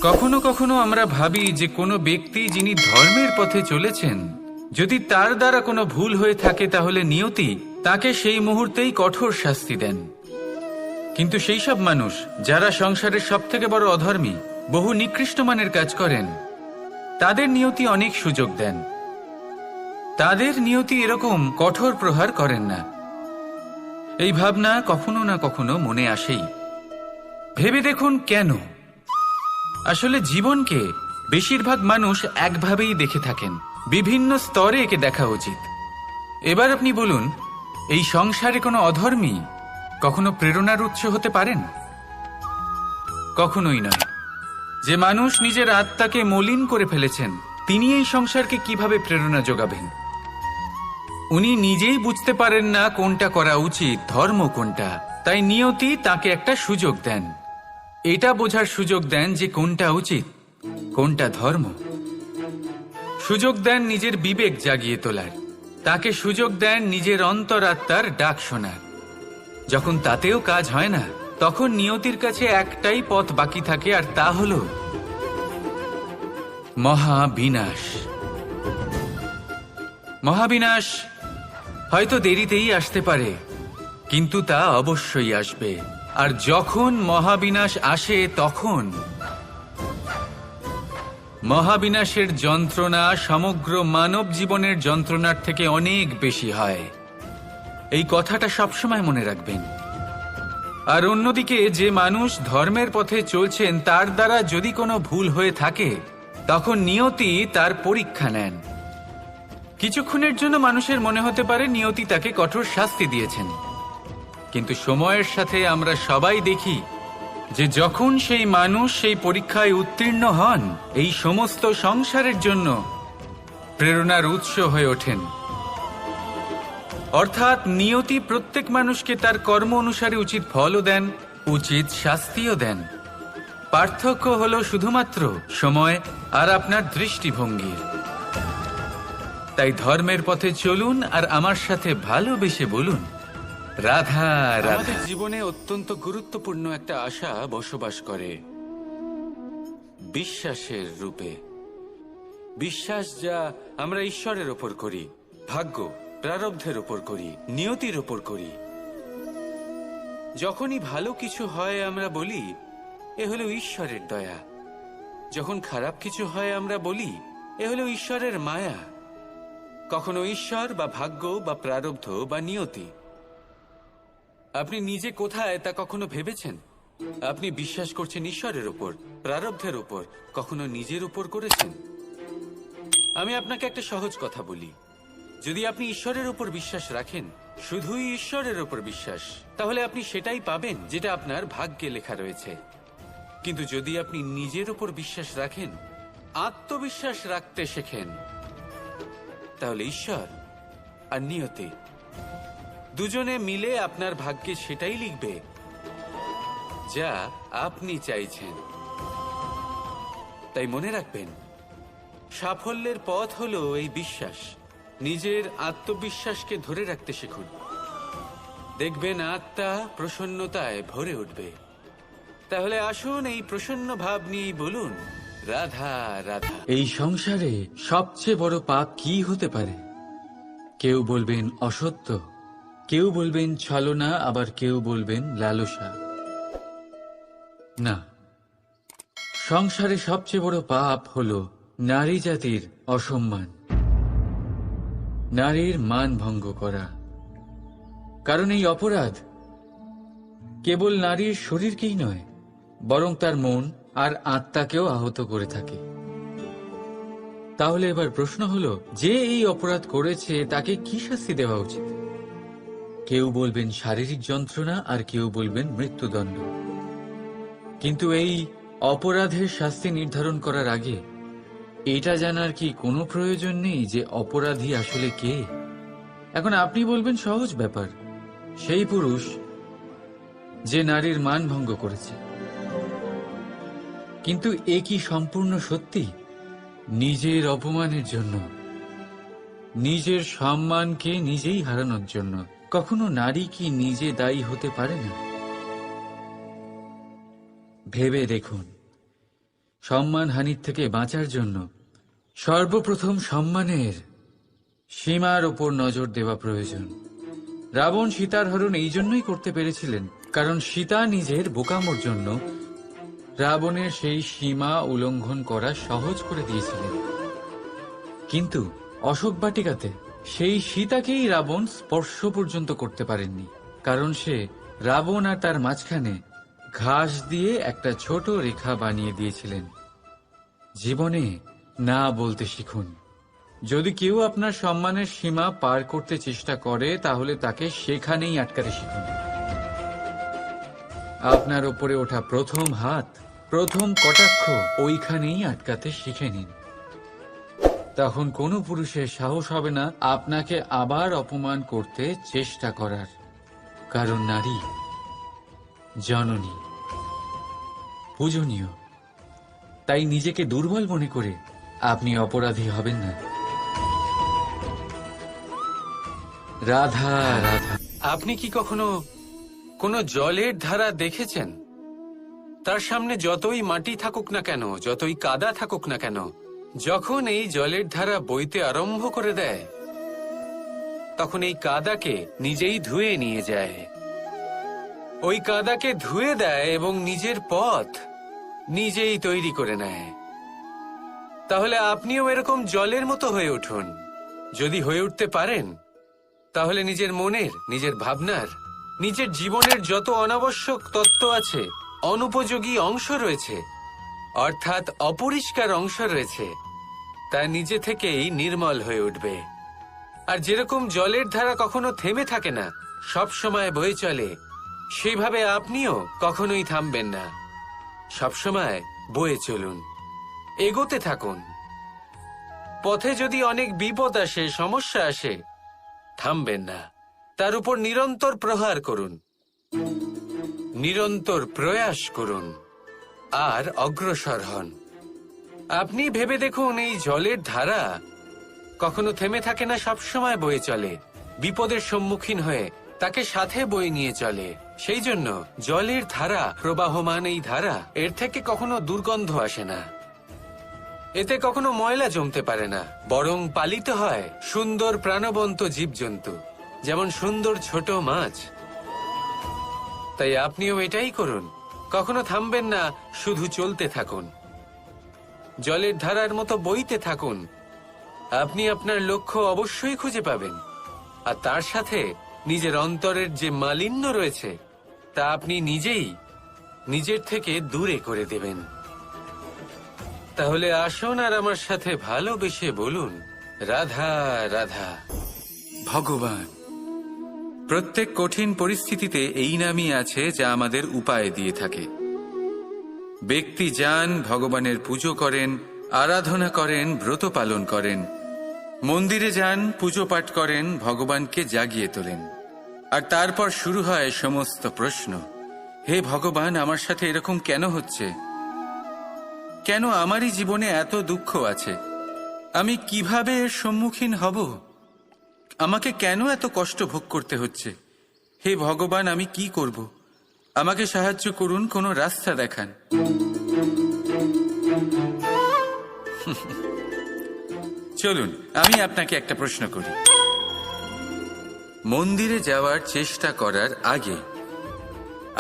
কখনো কখনো আমরা ভাবি যে কোনো ব্যক্তি যিনি ধর্মের পথে চলেছেন, যদি তার দ্বারা কোনো ভুল হয়ে থাকে তাহলে নিয়তি তাকে সেই মুহূর্তেই কঠোর শাস্তি দেন। কিন্তু সেই সব মানুষ যারা সংসারের সবথেকে বড় অধর্মী, বহু নিকৃষ্ট মানের কাজ করেন, তাদের নিয়তি অনেক সুযোগ দেন। তাদের নিয়তি এরকম কঠোর প্রহার করেন না। এই ভাবনা কখনো না কখনো মনে আসেই। ভেবে দেখুন কেন। আসলে জীবনকে বেশিরভাগ মানুষ একভাবেই দেখে থাকেন, বিভিন্ন স্তরে একে দেখা উচিত। এবার আপনি বলুন, এই সংসারে কোনো অধর্মী কখনো প্রেরণার উৎস হতে পারেন? কখনোই নয়। যে মানুষ নিজের আত্মাকে মলিন করে ফেলেছেন, তিনি এই সংসারকে কিভাবে প্রেরণা যোগাবেন? উনি নিজেই বুঝতে পারেন না কোনটা করা উচিত, ধর্ম কোনটা। তাই নিয়তি তাকে একটা সুযোগ দেন, এটা বোঝার সুযোগ দেন যে কোনটা উচিত, কোনটা ধর্ম। সুযোগ দেন নিজের বিবেক জাগিয়ে তোলার, তাকে সুযোগ দেন নিজের অন্তরাত্মার ডাক শোনার। যখন তাতেও কাজ হয় না, তখন নিয়তির কাছে একটাই পথ বাকি থাকে, আর তা হল মহাবিনাশ। মহাবিনাশ হয়তো দেরিতেই আসতে পারে, কিন্তু তা অবশ্যই আসবে। আর যখন মহাবিনাশ আসে, তখন মহাবিনাশের যন্ত্রণা সমগ্র মানব জীবনের যন্ত্রণার থেকে অনেক বেশি হয়। এই কথাটা সবসময় মনে রাখবেন। আর অন্যদিকে যে মানুষ ধর্মের পথে চলছেন, তার দ্বারা যদি কোনো ভুল হয়ে থাকে, তখন নিয়তি তার পরীক্ষা নেন। কিছুক্ষণের জন্য মানুষের মনে হতে পারে নিয়তি তাকে কঠোর শাস্তি দিয়েছেন, কিন্তু সময়ের সাথে আমরা সবাই দেখি যে যখন সেই মানুষ সেই পরীক্ষায় উত্তীর্ণ হন, এই সমস্ত সংসারের জন্য প্রেরণার উৎস হয়ে ওঠেন। অর্থাৎ নিয়তি প্রত্যেক মানুষকে তার কর্ম অনুসারে উচিত ফলও দেন, উচিত শাস্তিও দেন। পার্থক্য হলো শুধুমাত্র সময় আর আপনার দৃষ্টিভঙ্গির। তাই ধর্মের পথে চলুন আর আমার সাথে ভালোবেসে বলুন, রাধা রাধা। আমাদের জীবনে অত্যন্ত গুরুত্বপূর্ণ একটা আশা বসবাস করে, বিশ্বাসের রূপে। বিশ্বাস যা আমরা ঈশ্বরের ওপর করি, ভাগ্য প্রারব্ধের ওপর করি, নিয়তির ওপর করি। যখনই ভালো কিছু হয় আমরা বলি এ হলো ঈশ্বরের দয়া, যখন খারাপ কিছু হয় আমরা বলি এ হলো ঈশ্বরের মায়া। কখনো ঈশ্বর বা ভাগ্য বা প্রারব্ধ বা নিয়তি। আপনি নিজে কোথায় তা কখনো ভেবেছেন? আপনি বিশ্বাস করছেন ঈশ্বরের ওপর, প্রারব্ধের ওপর, কখনো নিজের উপর করেছেন? আমি আপনাকে একটা সহজ কথা বলি, যদি আপনি ঈশ্বরের উপর বিশ্বাস রাখেন, শুধুই ঈশ্বরের উপর বিশ্বাস, তাহলে আপনি সেটাই পাবেন যেটা আপনার ভাগ্যে লেখা রয়েছে। কিন্তু যদি আপনি নিজের উপর বিশ্বাস রাখেন, আত্মবিশ্বাস রাখতে শেখেন, তাহলে ঈশ্বর আর নিয়তি দুজনে মিলে আপনার ভাগ্যে সেটাই লিখবে যা আপনি চাইছেন। তাই মনে রাখবেন, সাফল্যের পথ হলো এই বিশ্বাস। নিজের আত্মবিশ্বাসকে ধরে রাখতে শিখুন, দেখবেন আত্মা প্রসন্নতায় ভরে উঠবে। তাহলে আসুন এই প্রসন্ন ভাব নিয়ে বলুন, রাধা রাধা। এই সংসারে সবচেয়ে বড় পাপ কি হতে পারে? কেউ বলবেন অসত্য, কেউ বলবেন ছলনা, আবার কেউ বলবেন লালসা। না, সংসারে সবচেয়ে বড় পাপ হলো নারী জাতির অসম্মান, নারীর মান ভঙ্গ করা। কারণ এই অপরাধ কেবল নারীর শরীরকেই নয়, বরং তার মন আর আত্মাকেও আহত করে থাকে। তাহলে এবার প্রশ্ন হলো, যে এই অপরাধ করেছে তাকে কি শাস্তি দেওয়া উচিত? কেউ বলবেন শারীরিক যন্ত্রণা, আর কেউ বলবেন মৃত্যুদণ্ড। কিন্তু এই অপরাধের শাস্তি নির্ধারণ করার আগে এটা জানার কি কোনো প্রয়োজন নেই যে অপরাধী আসলে কে? এখন আপনি বলবেন সহজ ব্যাপার, সেই পুরুষ যে নারীর মান ভঙ্গ করেছে। কিন্তু এ কি সম্পূর্ণ সত্যি? নিজের অপমানের জন্য, নিজের সম্মানকে নিজেই হারানোর জন্য কখনো নারী কি নিজে দায়ী হতে পারে না? ভেবে দেখুন, সম্মানহানির থেকে বাঁচার জন্য সর্বপ্রথম সম্মানের সীমার ওপর নজর দেওয়া প্রয়োজন। রাবণ সীতার হরণ এই জন্যই করতে পেরেছিলেন কারণ সীতা নিজের বোকামোর জন্য রাবণের সেই সীমা উল্লঙ্ঘন করা সহজ করে দিয়েছিলেন। কিন্তু অশোক বাটিকাতে সেই সীতাকেই রাবণ স্পর্শ পর্যন্ত করতে পারেননি, কারণ সে রাবণ আর তার মাঝখানে ঘাস দিয়ে একটা ছোট রেখা বানিয়ে দিয়েছিলেন। জীবনে না বলতে শিখুন। যদি কেউ আপনার সম্মানের সীমা পার করতে চেষ্টা করে তাহলে তাকে সেখানেই আটকাতে শিখুন। আপনার ওপরে ওঠা প্রথম হাত, প্রথম কটাক্ষ ওইখানেই আটকাতে শিখে নিন। তখন কোনো পুরুষের সাহস হবে না আপনাকে আবার অপমান করতে চেষ্টা করার, কারণ নারী জননী, পূজনীয়। তাই নিজেকে দুর্বল মনে করে আপনি অপরাধী হবেন না। রাধা রাধা। আপনি কি কখনো কোনো জলের ধারা দেখেছেন? তার সামনে যতই মাটি থাকুক না কেন, যতই কাদা থাকুক না কেন, যখন এই জলের ধারা বইতে আরম্ভ করে দেয় তখন এই কাদাকে নিজেই ধুয়ে নিয়ে যায়। ওই কাদাকে ধুয়ে দেয় এবং নিজের পথ নিজেই তৈরি করে নেয়। তাহলে আপনিও এরকম জলের মতো হয়ে উঠুন। যদি হয়ে উঠতে পারেন তাহলে নিজের মনের, নিজের ভাবনার, নিজের জীবনের যত অনাবশ্যক তত্ত্ব আছে, অনুপযোগী অংশ রয়েছে, অর্থাৎ অপরিষ্কার অংশ রয়েছে, তা নিজে থেকেই নির্মল হয়ে উঠবে। আর যেরকম জলের ধারা কখনো থেমে থাকে না, সব সময় বয়ে চলে, সেইভাবে আপনিও কখনোই থামবেন না। সবসময় বয়ে চলুন, এগোতে থাকুন। পথে যদি অনেক বিপদ আসে, সমস্যা আসে, থামবেন না, তার উপর নিরন্তর প্রহার করুন, নিরন্তর প্রয়াস করুন আর অগ্রসর হন। আপনি ভেবে দেখুন, এই জলের ধারা কখনো থেমে থাকে না, সবসময় বয়ে চলে, বিপদের সম্মুখীন হয়ে তাকে সাথে বয়ে নিয়ে চলে। সেই জন্য জলের ধারা, প্রবাহমান এই ধারা, এর থেকে কখনো দুর্গন্ধ আসে না, এতে কখনো ময়লা জমতে পারে না, বরং পালিত হয় সুন্দর প্রাণবন্ত জীবজন্তু, যেমন সুন্দর ছোট মাছ। তাই আপনিও এটাই করুন, কখনো থামবেন না, শুধু চলতে থাকুন, জলের ধারার মতো বইতে থাকুন। আপনি আপনার লক্ষ্য অবশ্যই খুঁজে পাবেন, আর তার সাথে নিজের অন্তরের যে মালিন্য রয়েছে তা আপনি নিজেই নিজের থেকে দূরে করে দেবেন। তাহলে আসুন আর আমার সাথে ভালোবেসে বলুন, রাধা রাধা। ভগবান। প্রত্যেক কঠিন পরিস্থিতিতে এই নামই আছে যা আমাদের উপায় দিয়ে থাকে। ব্যক্তি যান, ভগবানের পুজো করেন, আরাধনা করেন, ব্রত পালন করেন, মন্দিরে যান, পুজো পাঠ করেন, ভগবানকে জাগিয়ে তোলেন, আর তারপর শুরু হয় সমস্ত প্রশ্ন। হে ভগবান, আমার সাথে এরকম কেন হচ্ছে? কেন আমারই জীবনে এত দুঃখ আছে? আমি কিভাবে এর সম্মুখীন হব? আমাকে কেন এত কষ্ট ভোগ করতে হচ্ছে? হে ভগবান, আমি কি করব? আমাকে সাহায্য করুন, কোনো রাস্তা দেখান। চলুন, আমি আপনাকে একটা প্রশ্ন করি। মন্দিরে যাওয়ার চেষ্টা করার আগে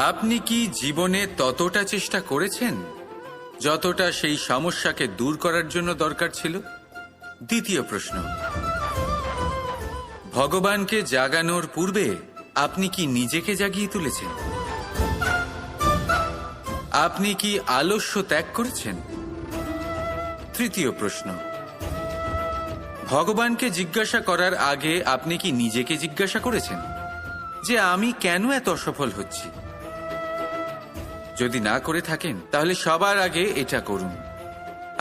আপনি কি জীবনে ততটা চেষ্টা করেছেন যতটা সেই সমস্যাকে দূর করার জন্য দরকার ছিল? দ্বিতীয় প্রশ্ন, ভগবানকে জাগানোর পূর্বে আপনি কি নিজেকে জাগিয়ে তুলেছেন? আপনি কি আলস্য ত্যাগ করেছেন? তৃতীয় প্রশ্ন, ভগবানকে জিজ্ঞাসা করার আগে আপনি কি নিজেকে জিজ্ঞাসা করেছেন যে আমি কেন এত অসফল হচ্ছি? যদি না করে থাকেন তাহলে সবার আগে এটা করুন।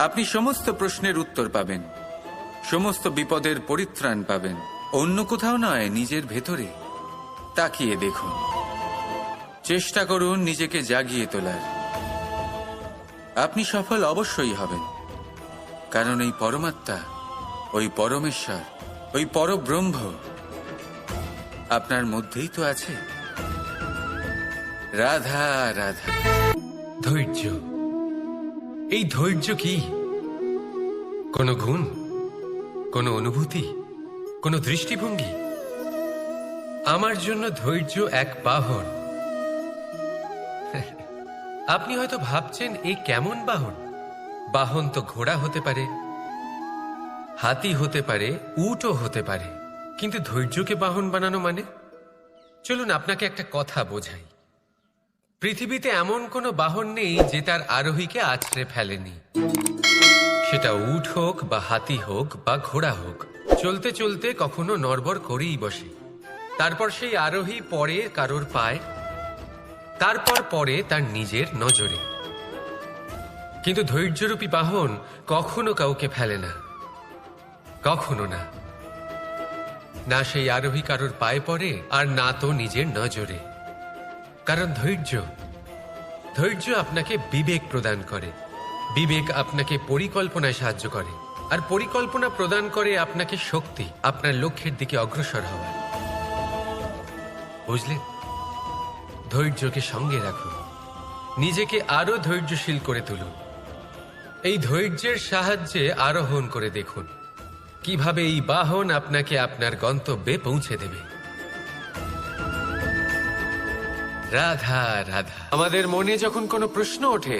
আপনি সমস্ত প্রশ্নের উত্তর পাবেন, সমস্ত বিপদের পরিত্রাণ পাবেন। অন্য কোথাও নয়, নিজের ভেতরে তাকিয়ে দেখুন। চেষ্টা করুন নিজেকে জাগিয়ে তোলার। আপনি সফল অবশ্যই হবেন, কারণ এই পরমাত্মা, ওই পরমেশ্বর, ওই পরব্রহ্ম আপনার মধ্যেই তো আছে। রাধা রাধা। ধৈর্য, এই ধৈর্য কি কোনো গুণ, কোনো অনুভূতি, কোনো দৃষ্টিভঙ্গি? আমার জন্য ধৈর্য এক বাহন। আপনি হয়তো ভাবছেন এই কেমন বাহন? বাহন তো ঘোড়া হতে পারে, হাতি হতে পারে, উটও হতে পারে, কিন্তু ধৈর্যকে বাহন বানানো মানে? চলুন আপনাকে একটা কথা বোঝাই। পৃথিবীতে এমন কোনো বাহন নেই যে তার আরোহীকে আছড়ে ফেলেনি। সেটা উট হোক বা হাতি হোক বা ঘোড়া হোক, চলতে চলতে কখনো নড়বড় করেই বসে। তারপর সেই আরোহী পড়ে কারোর পায়, তারপর পড়ে তার নিজের নজরে। কিন্তু ধৈর্যরূপী বাহন কখনো কাউকে ফেলে না, কখনো না। না সেই আরোহী কারোর পায়ে পড়ে, আর না তো নিজের নজরে। কারণ ধৈর্য আপনাকে বিবেক প্রদান করে, বিবেক আপনাকে পরিকল্পনায় সাহায্য করে, আর পরিকল্পনা প্রদান করে আপনাকে শক্তি, আপনার লক্ষ্যের দিকে অগ্রসর হওয়ার। বুঝলেন? ধৈর্যকে সঙ্গে রাখুন, নিজেকে আরো ধৈর্যশীল করে তুলুন। এই ধৈর্যের সাহায্যে আরোহণ করে দেখুন কিভাবে এই বাহন আপনাকে আপনার গন্তব্যে পৌঁছে দেবে। রাধা রাধা। আমাদের মনে যখন কোনো প্রশ্ন ওঠে,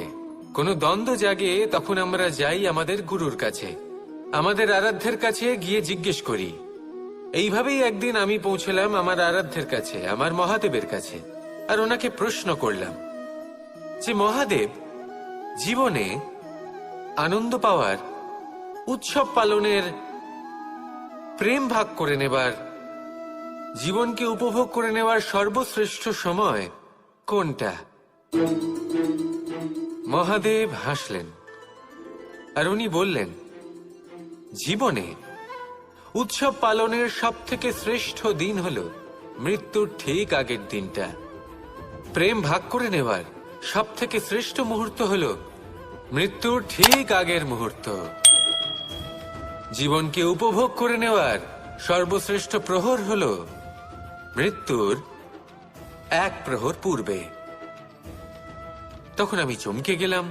কোনো দ্বন্দ্ব জাগে, তখন আমরা যাই আমাদের গুরুর কাছে, আমাদের আরাধ্যের কাছে গিয়ে জিজ্ঞেস করি। এইভাবেই একদিন আমি পৌঁছলাম আমার আরাধ্যের কাছে, আমার মহাদেবের কাছে, আর ওনাকে প্রশ্ন করলাম যে মহাদেব, জীবনে আনন্দ পাওয়ার, উৎসব পালনের, প্রেম ভাগ করে নেবার, জীবনকে উপভোগ করে নেওয়ার সর্বশ্রেষ্ঠ সময় কোনটা? মহাদেব হাসলেন আর উনি বললেন, জীবনে উৎসব পালনের সব থেকে শ্রেষ্ঠ দিন হল মৃত্যুর ঠিক আগের দিনটা। প্রেম ভাগ করে নেওয়ার সব থেকে শ্রেষ্ঠ মুহূর্ত হল মৃত্যুর ঠিক আগের মুহূর্ত। জীবনকে উপভোগ করে নেওয়ার সর্বশ্রেষ্ঠ প্রহর হল মৃত্যুর এক প্রহর পূর্বে। তখন আমি চমকে গেলাম।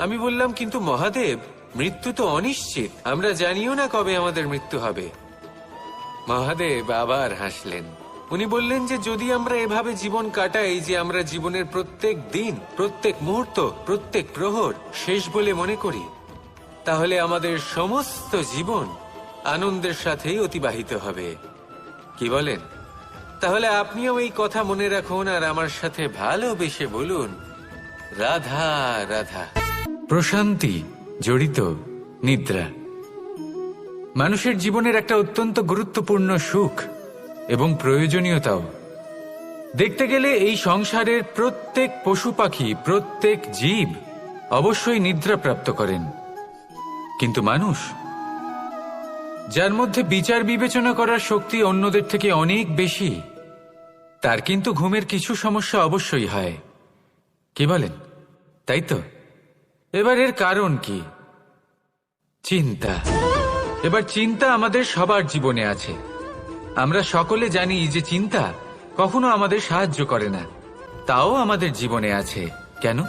আমি বললাম, কিন্তু মহাদেব, মৃত্যু তো অনিশ্চিত, আমরা জানিও না কবে আমাদের মৃত্যু হবে। মহাদেব আবার হাসলেন। উনি বললেন যে যদি আমরা এভাবে জীবন কাটাই যে আমরা জীবনের প্রত্যেক দিন, প্রত্যেক মুহূর্ত, প্রত্যেক প্রহর শেষ বলে মনে করি, তাহলে আমাদের সমস্ত জীবন আনন্দের সাথেই অতিবাহিত হবে। কি বলেন? তাহলে আপনিও এই কথা মনে রাখুন আর আমার সাথে ভালোবেসে বলুন, রাধা রাধা। প্রশান্তি জড়িত নিদ্রা মানুষের জীবনের একটা অত্যন্ত গুরুত্বপূর্ণ সুখ এবং প্রয়োজনীয়তাও। দেখতে গেলে এই সংসারের প্রত্যেক পশু পাখি, প্রত্যেক জীব অবশ্যই নিদ্রা প্রাপ্ত করেন, কিন্তু মানুষ, যার মধ্যে বিচার বিবেচনা করার শক্তি অন্যদের থেকে অনেক বেশি, তার কিন্তু ঘুমের কিছু সমস্যা অবশ্যই হয়। কি বলেন? তাই তো? এবার এর কারণ কি? চিন্তা। এবার চিন্তা আমাদের সবার জীবনে আছে। আমরা সকলে জানি যে চিন্তা কখনো আমাদের সাহায্য করে না, তাও আমাদের জীবনে আছে। কেন?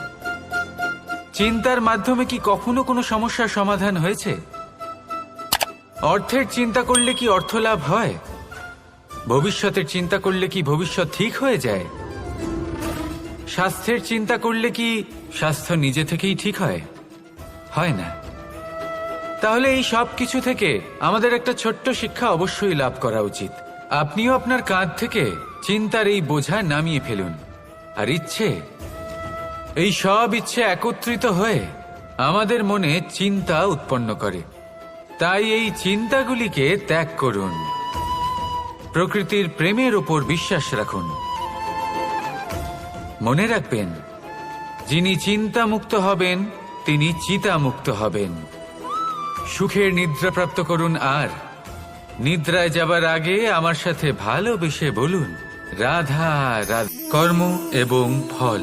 চিন্তার মাধ্যমে কি কখনো কোনো সমস্যার সমাধান হয়েছে? অর্থের চিন্তা করলে কি অর্থ লাভ হয়? ভবিষ্যতের চিন্তা করলে কি ভবিষ্যৎ ঠিক হয়ে যায়? স্বাস্থ্যের চিন্তা করলে কি স্বাস্থ্য নিজে থেকেই ঠিক হয়? হয় না। তাহলে এই সব কিছু থেকে আমাদের একটা ছোট্ট শিক্ষা অবশ্যই লাভ করা উচিত। আপনিও আপনার কাঁধ থেকে চিন্তার এই বোঝা নামিয়ে ফেলুন, আর এই সব ইচ্ছে একত্রিত হয়ে আমাদের মনে চিন্তা উৎপন্ন করে। তাই এই চিন্তাগুলিকে ত্যাগ করুন, প্রকৃতির প্রেমের ওপর বিশ্বাস রাখুন। মনে রাখবেন, যিনি চিন্তা মুক্ত হবেন তিনি চিতা মুক্ত হবেন। সুখের নিদ্রা প্রাপ্ত করুন, আর নিদ্রায় যাবার আগে আমার সাথে ভালোবেসে বলুন, রাধা রাধা। কর্ম এবং ফল।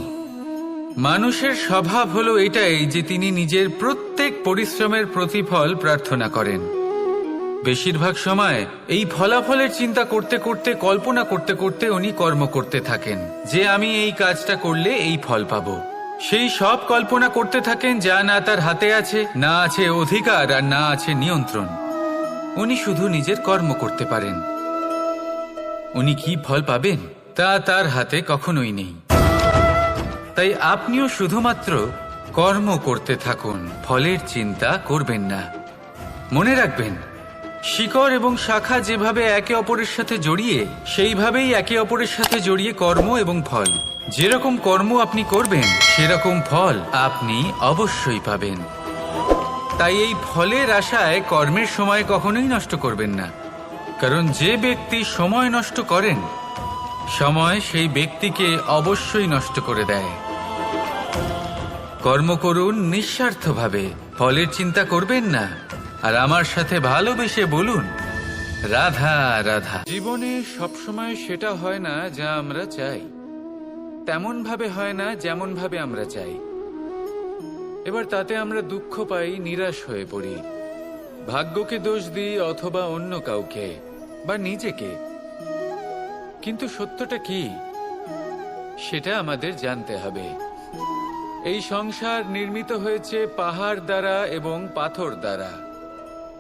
মানুষের স্বভাব হলো এটাই যে তিনি নিজের প্রত্যেক পরিশ্রমের প্রতিফল প্রার্থনা করেন। বেশিরভাগ সময় এই ফলাফলের চিন্তা করতে করতে, কল্পনা করতে করতে উনি কর্ম করতে থাকেন যে আমি এই কাজটা করলে এই ফল পাবো, সেই সব কল্পনা করতে থাকেন যা না তার হাতে আছে, না আছে অধিকার আর না আছে নিয়ন্ত্রণ। উনি শুধু নিজের কর্ম করতে পারেন। উনি কি ফল পাবেন তা তার হাতে কখনোই নেই। তাই আপনিও শুধুমাত্র কর্ম করতে থাকুন, ফলের চিন্তা করবেন না। মনে রাখবেন, শিকড় এবং শাখা যেভাবে একে অপরের সাথে জড়িয়ে, সেইভাবেই একে অপরের সাথে জড়িয়ে কর্ম এবং ফল। যেরকম কর্ম আপনি করবেন সেরকম ফল আপনি অবশ্যই পাবেন। তাই এই ফলের আশায় কর্মের সময় কখনোই নষ্ট করবেন না, কারণ যে ব্যক্তি সময় নষ্ট করেন, সময় সেই ব্যক্তিকে অবশ্যই নষ্ট করে দেয়। কর্ম করুন নিঃস্বার্থভাবে, ফলের চিন্তা করবেন না, আর আমার সাথে ভালোবেসে বলুন, রাধা রাধা। জীবনে সবসময় সেটা হয় না যা আমরা চাই, তেমন ভাবে হয় না যেমন ভাবে আমরা চাই। এবার তাতে আমরা দুঃখ পাই, নিরাশ হয়ে পড়ি, ভাগ্যকে দোষ দিই অথবা অন্য কাউকে বা নিজেকে। কিন্তু সত্যটা কি সেটা আমাদের জানতে হবে। এই সংসার নির্মিত হয়েছে পাহাড় দ্বারা এবং পাথর দ্বারা।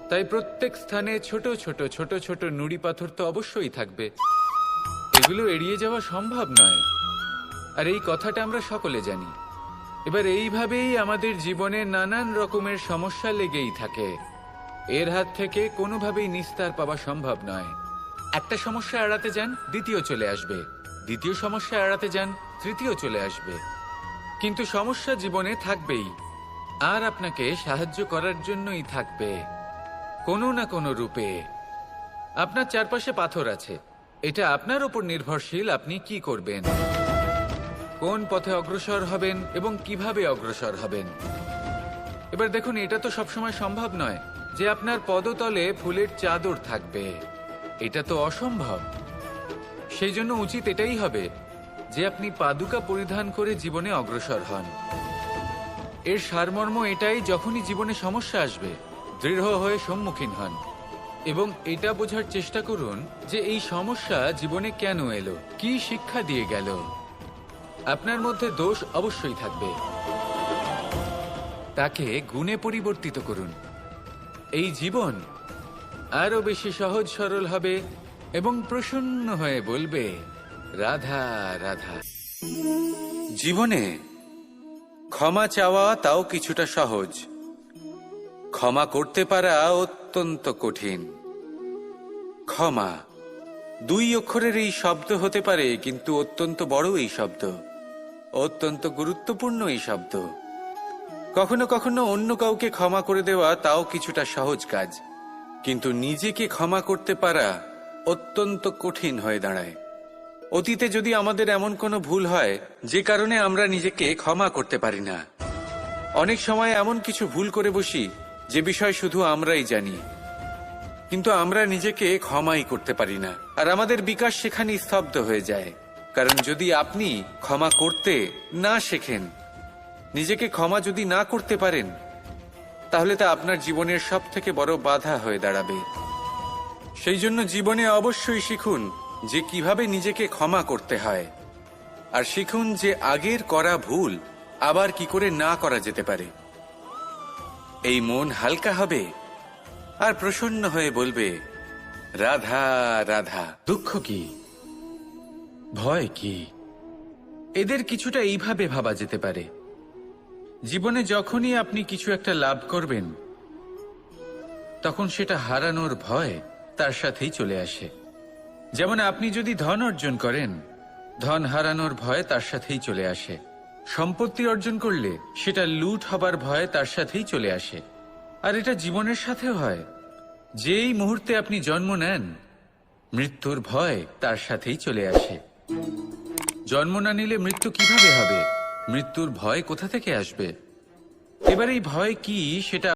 তাই প্রত্যেক স্থানে ছোট ছোট ছোট ছোট নুড়ি পাথর তো অবশ্যই থাকবে। এগুলো এড়িয়ে যাওয়া সম্ভব নয়, আর এই কথাটা আমরা সকলে জানি। এবার এইভাবেই আমাদের জীবনে নানান রকমের সমস্যা লেগেই থাকে। এর হাত থেকে কোনোভাবেই নিস্তার পাওয়া সম্ভব নয়। একটা সমস্যা এড়াতে যান, দ্বিতীয় চলে আসবে, দ্বিতীয় সমস্যা এড়াতে যান, তৃতীয় চলে আসবে। কিন্তু সমস্যা জীবনে থাকবেই, আর আপনাকে সাহায্য করার জন্যই থাকবে কোনো না কোনো রূপে। আপনার চারপাশে পাথর আছে, এটা আপনার উপর নির্ভরশীল আপনি কি করবেন, কোন পথে অগ্রসর হবেন এবং কিভাবে অগ্রসর হবেন। এবার দেখুন, এটা তো সবসময় সম্ভব নয় যে আপনার পদতলে ফুলের চাদর থাকবে, এটা তো অসম্ভব। সেই জন্য উচিত এটাই হবে যে আপনি পাদুকা পরিধান করে জীবনে অগ্রসর হন। এর সারমর্ম এটাই, যখনই জীবনে সমস্যা আসবে দৃঢ় হয়ে সম্মুখীন হন এবং এটা বোঝার চেষ্টা করুন যে এই সমস্যা জীবনে কেন এলো, কি শিক্ষা দিয়ে গেল। আপনার মধ্যে দোষ অবশ্যই থাকবে, তাকে গুণে পরিবর্তিত করুন। এই জীবন আরো বেশি সহজ সরল হবে এবং প্রসন্ন হয়ে বলবে, রাধা রাধা। জীবনে ক্ষমা চাওয়া তাও কিছুটা সহজ, ক্ষমা করতে পারা অত্যন্ত কঠিন। ক্ষমা দুই অক্ষরের এই শব্দ হতে পারে, কিন্তু অত্যন্ত বড় এই শব্দ, অত্যন্ত গুরুত্বপূর্ণ এই শব্দ। কখনো কখনো অন্য কাউকে ক্ষমা করে দেওয়া তাও কিছুটা সহজ কাজ, কিন্তু নিজেকে ক্ষমা করতে পারা অত্যন্ত কঠিন হয়ে দাঁড়ায়। অতীতে যদি আমাদের এমন কোনো ভুল হয় যে কারণে আমরা নিজেকে ক্ষমা করতে পারি না, অনেক সময় এমন কিছু ভুল করে বসি যে বিষয় শুধু আমরাই জানি, কিন্তু আমরা নিজেকে ক্ষমাই করতে পারি না, আর আমাদের বিকাশ সেখানেই স্তব্ধ হয়ে যায়। কারণ যদি আপনি ক্ষমা করতে না শেখেন, নিজেকে ক্ষমা যদি না করতে পারেন, তাহলে তা আপনার জীবনের সব থেকে বড় বাধা হয়ে দাঁড়াবে। সেই জন্য জীবনে অবশ্যই শিখুন যে কিভাবে নিজেকে ক্ষমা করতে হয়, আর শিখুন যে আগের করা ভুল আবার কি করে না করা যেতে পারে। এই মন হালকা হবে আর প্রসন্ন হয়ে বলবে, রাধা রাধা। দুঃখ কি, ভয় কি, এদের কিছুটা এইভাবে ভাবা যেতে পারে। জীবনে যখনই আপনি কিছু একটা লাভ করবেন, তখন সেটা হারানোর ভয় তার সাথেই চলে আসে। যেমন আপনি যদি ধন অর্জন করেন, ধন হারানোর ভয় তার সাথেই চলে আসে। সম্পত্তি অর্জন করলে সেটা লুট হবার ভয় তার সাথেই চলে আসে। আর এটা জীবনের সাথেও হয়। যেই মুহূর্তে আপনি জন্ম নেন, মৃত্যুর ভয় তার সাথেই চলে আসে। জন্ম না নিলে মৃত্যু কিভাবে হবে? মৃত্যুর ভয় কোথা থেকে আসবে? এবার এই ভয় কি সেটা